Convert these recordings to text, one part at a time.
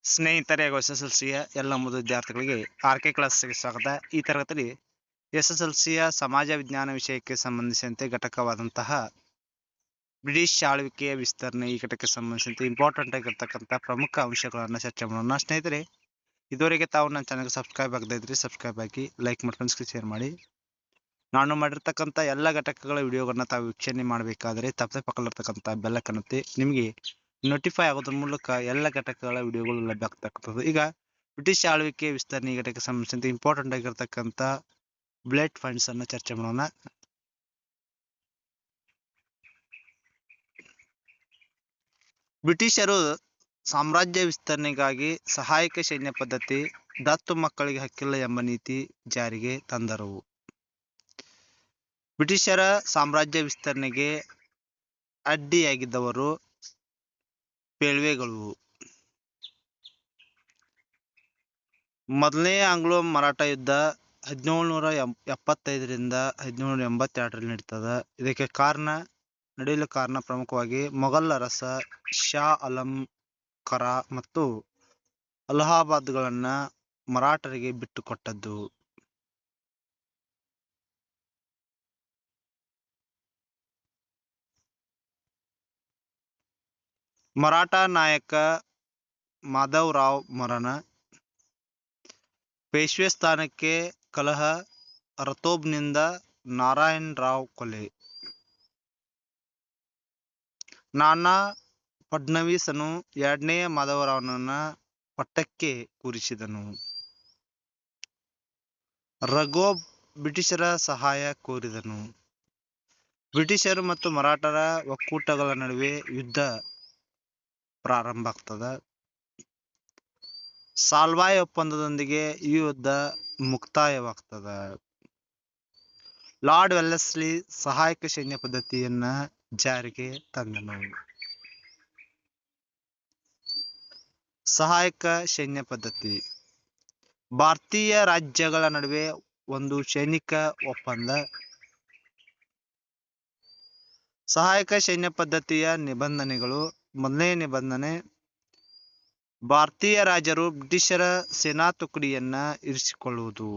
ಸ್ನೇಹಿತರೆ ಹಾಗೂ SSLCಯ ಎಲ್ಲ ವಿದ್ಯಾರ್ಥಿಗಳಿಗೆ RK ಕ್ಲಾಸ್ಗೆ ಸ್ವಾಗತ. ಈ ತರಗತಿಯಲ್ಲಿ SSLCಯ ಸಮಾಜ ವಿಜ್ಞಾನ ವಿಷಯಕ್ಕೆ ಸಂಬಂಧಿಸಿದಂತೆ ಘಟಕವಾದಂತಹ ಬ್ರಿಟಿಷ್ ಆಳ್ವಿಕೆಯ ವಿಸ್ತರಣೆ ಈ ಘಟಕಕ್ಕೆ ಸಂಬಂಧಿಸಿದಂತೆ ಇಂಪಾರ್ಟೆಂಟ್ ಆಗಿರ್ತಕ್ಕಂಥ ಪ್ರಮುಖ ಅಂಶಗಳನ್ನು ಚರ್ಚೆ ಮಾಡೋಣ. ಸ್ನೇಹಿತರೆ, ಇದುವರೆಗೆ ತಾವು ನನ್ನ ಚಾನಲ್ಗೆ ಸಬ್ಸ್ಕ್ರೈಬ್ ಆಗದೇ ಇದ್ರೆ ಸಬ್ಸ್ಕ್ರೈಬ್ ಆಗಿ, ಲೈಕ್ ಮಾಡಿ, ಫ್ರೆಂಡ್ಸ್ಗೆ ಶೇರ್ ಮಾಡಿ. ನಾನು ಮಾಡಿರ್ತಕ್ಕಂಥ ಎಲ್ಲ ಘಟಕಗಳ ವಿಡಿಯೋಗಳನ್ನ ತಾವು ವೀಕ್ಷಣೆ ಮಾಡಬೇಕಾದರೆ ತಪ್ಪದೆ ಪಕ್ಕದಲ್ಲಿರ್ತಕ್ಕಂಥ ಬೆಲ್ಲೈಕನ್ ಒತ್ತಿ. ನಿಮಗೆ ನೋಟಿಫೈ ಆಗೋದ್ರ ಮೂಲಕ ಎಲ್ಲ ಘಟಕಗಳ ವಿಡಿಯೋಗಳು ಲಭ್ಯ ಆಗ್ತಕ್ಕಂಥದ್ದು. ಈಗ ಬ್ರಿಟಿಷ್ ಆಳ್ವಿಕೆ ವಿಸ್ತರಣೆ ಘಟಕಕ್ಕೆ ಸಂಬಂಧಿಸಿದಂತೆ ಇಂಪಾರ್ಟೆಂಟ್ ಆಗಿರ್ತಕ್ಕಂಥ ಬ್ಲಡ್ ಫಂಡ್ಸ್ ಅನ್ನು ಚರ್ಚೆ ಮಾಡೋಣ. ಬ್ರಿಟಿಷರು ಸಾಮ್ರಾಜ್ಯ ವಿಸ್ತರಣೆಗಾಗಿ ಸಹಾಯಕ ಸೈನ್ಯ ಪದ್ಧತಿ, ದತ್ತು ಮಕ್ಕಳಿಗೆ ಹಕ್ಕಿಲ್ಲ ಎಂಬ ನೀತಿ ಜಾರಿಗೆ ತಂದರು. ಬ್ರಿಟಿಷರ ಸಾಮ್ರಾಜ್ಯ ವಿಸ್ತರಣೆಗೆ ಅಡ್ಡಿಯಾಗಿದ್ದವರು ಪೇಳ್ವೆಗಳು. ಮೊದಲನೇ ಆಂಗ್ಲೋ ಮರಾಠ ಯುದ್ಧ 1775ರಿಂದ 1782ರಲ್ಲಿ ನಡೀತದ. ಇದಕ್ಕೆ ನಡೆಯಲು ಕಾರಣ ಪ್ರಮುಖವಾಗಿ ಮೊಘಲ್ ಅರಸ ಶಾ ಆಲಂ ಕರಾ ಮತ್ತು ಅಲಹಾಬಾದ್ಗಳನ್ನ ಮರಾಠರಿಗೆ ಬಿಟ್ಟುಕೊಟ್ಟದ್ದು. ಮರಾಠ ನಾಯಕ ಮಾಧವರಾವ್ ಮರಣ, ಪೇಶ್ವೆ ಸ್ಥಾನಕ್ಕೆ ಕಲಹ, ರತೋಬ್ನಿಂದ ನಾರಾಯಣ್ ರಾವ್ ಕೊಲೆ. ನಾನಾ ಫಡ್ನವೀಸನು ಎರಡನೆಯ ಮಾಧವರಾವ್ನನ್ನ ಪಟ್ಟಕ್ಕೆ ಕೂರಿಸಿದನು. ರಘೋಬ್ ಬ್ರಿಟಿಷರ ಸಹಾಯ ಕೋರಿದನು. ಬ್ರಿಟಿಷರು ಮತ್ತು ಮರಾಠರ ಒಕ್ಕೂಟಗಳ ನಡುವೆ ಯುದ್ಧ ಪ್ರಾರಂಭ ಆಗ್ತದ. ಸಾಲ್ವಾಯ್ ಒಪ್ಪಂದದೊಂದಿಗೆ ಈ ಯುದ್ಧ ಮುಕ್ತಾಯವಾಗ್ತದ. ಲಾರ್ಡ್ ವೆಲ್ಲೆಸ್ಲಿ ಸಹಾಯಕ ಸೈನ್ಯ ಪದ್ಧತಿಯನ್ನ ಜಾರಿಗೆ ತಂದನು. ಸಹಾಯಕ ಸೈನ್ಯ ಪದ್ಧತಿ ಭಾರತೀಯ ರಾಜ್ಯಗಳ ನಡುವೆ ಒಂದು ಸೈನಿಕ ಒಪ್ಪಂದ. ಸಹಾಯಕ ಸೈನ್ಯ ಪದ್ಧತಿಯ ನಿಬಂಧನೆಗಳು. ಮೊದಲನೇ ನಿಬಂಧನೆ, ಭಾರತೀಯ ರಾಜರು ಬ್ರಿಟಿಷರ ಸೇನಾ ತುಕಡಿಯನ್ನ ಇರಿಸಿಕೊಳ್ಳುವುದು,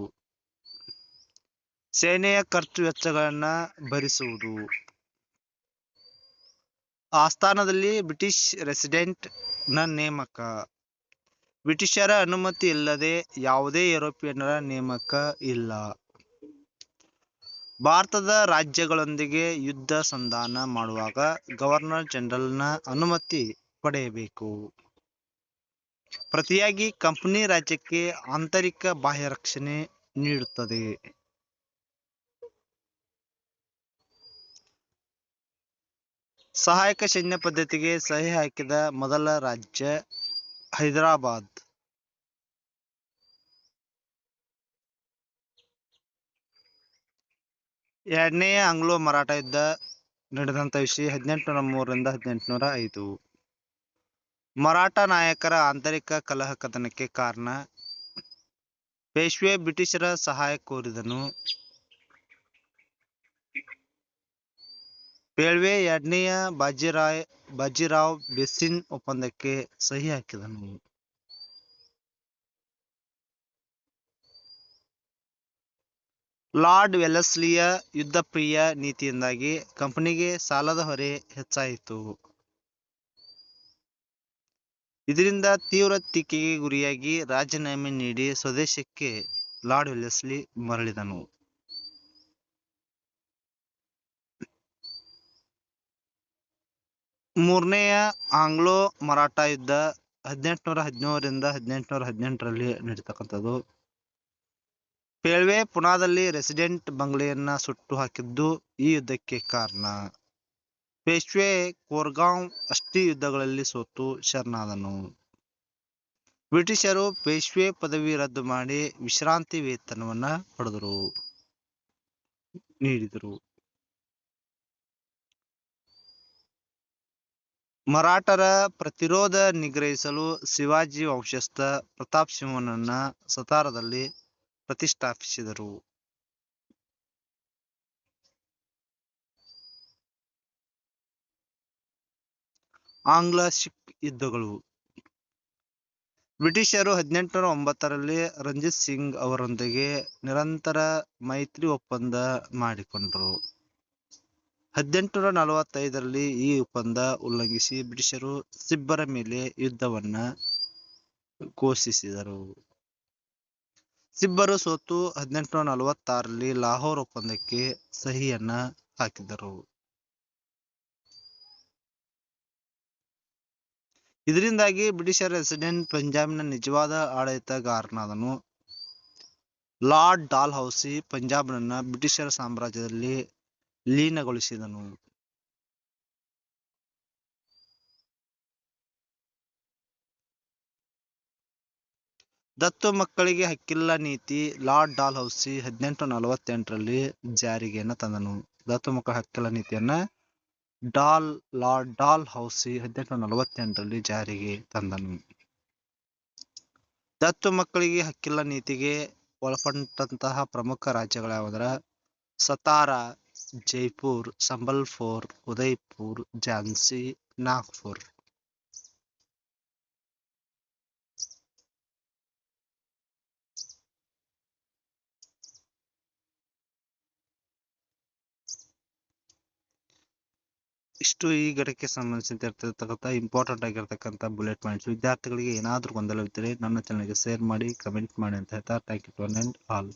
ಸೇನೆಯ ಖರ್ಚು ವೆಚ್ಚಗಳನ್ನ ಭರಿಸುವುದು, ಆಸ್ಥಾನದಲ್ಲಿ ಬ್ರಿಟಿಷ್ ರೆಸಿಡೆಂಟ್ ನ ನೇಮಕ, ಬ್ರಿಟಿಷರ ಅನುಮತಿ ಇಲ್ಲದೆ ಯಾವುದೇ ಯುರೋಪಿಯನ್ನರ ನೇಮಕ ಇಲ್ಲ, ಭಾರತದ ರಾಜ್ಯಗಳೊಂದಿಗೆ ಯುದ್ಧ ಸಂಧಾನ ಮಾಡುವಾಗ ಗವರ್ನರ್ ಜನರಲ್ನ ಅನುಮತಿ ಪಡೆಯಬೇಕು. ಪ್ರತಿಯಾಗಿ ಕಂಪನಿ ರಾಜ್ಯಕ್ಕೆ ಆಂತರಿಕ ಬಾಹ್ಯ ರಕ್ಷಣೆ ನೀಡುತ್ತದೆ. ಸಹಾಯಕ ಸೈನ್ಯ ಪದ್ಧತಿಗೆ ಸಹಿ ಹಾಕಿದ ಮೊದಲ ರಾಜ್ಯ ಹೈದರಾಬಾದ್. ಎರಡನೆಯ ಆಂಗ್ಲೋ ಮರಾಠ ಯುದ್ಧ ನಡೆದಂತ ವಿಷಯ 1803ರಿಂದ 1805. ಮರಾಠ ನಾಯಕರ ಆಂತರಿಕ ಕಲಹ ಕದನಕ್ಕೆ ಕಾರಣ. ಪೇಶ್ವೆ ಬ್ರಿಟಿಷರ ಸಹಾಯ ಕೋರಿದನು. ಪೇಳ್ವೆ ಎರಡನೆಯ ಬಾಜಿರಾವ್ ಬೆಸಿನ್ ಒಪ್ಪಂದಕ್ಕೆ ಸಹಿ ಹಾಕಿದನು. ಲಾರ್ಡ್ ವೆಲ್ಲೆಸ್ಲಿಯ ಯುದ್ಧಪ್ರಿಯ ನೀತಿಯಿಂದಾಗಿ ಕಂಪನಿಗೆ ಸಾಲದ ಹೊರೆ ಹೆಚ್ಚಾಯಿತು. ಇದರಿಂದ ತೀವ್ರ ಟೀಕೆಗೆ ಗುರಿಯಾಗಿ ರಾಜೀನಾಮೆ ನೀಡಿ ಸ್ವದೇಶಕ್ಕೆ ಲಾರ್ಡ್ ವೆಲ್ಲೆಸ್ಲಿ ಮರಳಿದನು. ಮೂರನೆಯ ಆಂಗ್ಲೋ ಮರಾಠ ಯುದ್ಧ 1817ರಿಂದ 1818ರಲ್ಲಿ ನಡೀತಕ್ಕಂಥದ್ದು. ಪೇಳ್ವೆ ಪುನಾದಲ್ಲಿ ರೆಸಿಡೆಂಟ್ ಬಂಗ್ಲೆಯನ್ನ ಸುಟ್ಟು ಹಾಕಿದ್ದು ಈ ಯುದ್ಧಕ್ಕೆ ಕಾರಣ. ಪೇಶ್ವೆ ಕೋರ್ಗಾಂವ್ ಅಷ್ಟೇ ಯುದ್ಧಗಳಲ್ಲಿ ಸೋತು ಶರಣಾದನು. ಬ್ರಿಟಿಷರು ಪೇಶ್ವೆ ಪದವಿ ರದ್ದು ಮಾಡಿ ವಿಶ್ರಾಂತಿ ವೇತನವನ್ನ ನೀಡಿದರು. ಮರಾಠರ ಪ್ರತಿರೋಧ ನಿಗ್ರಹಿಸಲು ಶಿವಾಜಿ ವಂಶಸ್ಥ ಪ್ರತಾಪ್ ಸಿಂಹನನ್ನ ಸತಾರದಲ್ಲಿ ಪ್ರತಿಷ್ಠಾಪಿಸಿದರು. ಆಂಗ್ಲ ಸಿಖ್ ಯುದ್ಧಗಳು. ಬ್ರಿಟಿಷರು 1809ರಲ್ಲಿ ರಂಜಿತ್ ಸಿಂಗ್ ಅವರೊಂದಿಗೆ ನಿರಂತರ ಮೈತ್ರಿ ಒಪ್ಪಂದ ಮಾಡಿಕೊಂಡರು. 1845ರಲ್ಲಿ ಈ ಒಪ್ಪಂದ ಉಲ್ಲಂಘಿಸಿ ಬ್ರಿಟಿಷರು ಸಿಬ್ಬರ ಮೇಲೆ ಯುದ್ಧವನ್ನ ಘೋಷಿಸಿದರು. ಸಿಬ್ಬರು ಸೋತು 1846ರಲ್ಲಿ ಲಾಹೋರ್ ಒಪ್ಪಂದಕ್ಕೆ ಸಹಿಯನ್ನ ಹಾಕಿದರು. ಇದರಿಂದಾಗಿ ಬ್ರಿಟಿಷರ ರೆಸಿಡೆಂಟ್ ಪಂಜಾಬಿನ ನಿಜವಾದ ಆಡಳಿತಗಾರನಾದನು. ಲಾರ್ಡ್ ಡಾಲ್ಹೌಸಿ ಪಂಜಾಬ್ನನ್ನ ಬ್ರಿಟಿಷರ ಸಾಮ್ರಾಜ್ಯದಲ್ಲಿ ಲೀನಗೊಳಿಸಿದನು. ದತ್ತು ಮಕ್ಕಳಿಗೆ ಹಕ್ಕಿಲ್ಲ ನೀತಿ ಲಾರ್ಡ್ ಡಾಲ್ಹೌಸಿ 1848ರಲ್ಲಿ ಜಾರಿಗೆಯನ್ನ ತಂದನು. ದತ್ತು ಮಕ್ಕಳ ಹಕ್ಕಿಲ್ಲ ನೀತಿಯನ್ನ ಲಾರ್ಡ್ ಡಾಲ್ಹೌಸಿ 1848ರಲ್ಲಿ ಜಾರಿಗೆ ತಂದನು. ದತ್ತು ಮಕ್ಕಳಿಗೆ ಹಕ್ಕಿಲ್ಲ ನೀತಿಗೆ ಒಳಪಟ್ಟಂತಹ ಪ್ರಮುಖ ರಾಜ್ಯಗಳ್ಯಾವುದರ ಸತಾರಾ, ಜೈಪುರ್, ಸಂಬಲ್ಪುರ್, ಉದಯ್ಪುರ್, ಝಾನ್ಸಿ, ನಾಗ್ಪುರ್. ಇಷ್ಟು ಈ ಘಟಕ್ಕೆ ಸಂಬಂಧಿಸಿರ್ತಕ್ಕಂಥ ಇಂಪಾರ್ಟೆಂಟ್ ಆಗಿರ್ತಕ್ಕಂಥ ಬುಲೆಟ್ ಪಾಯಿಂಟ್ಸ್. ವಿದ್ಯಾರ್ಥಿಗಳಿಗೆ ಏನಾದರೂ ಗೊಂದಲವಿದ್ದರೆ ನನ್ನ ಚಾನಲ್ಗೆ ಶೇರ್ ಮಾಡಿ, ಕಮೆಂಟ್ ಮಾಡಿ ಅಂತ ಹೇಳ್ತಾ thank you to one all.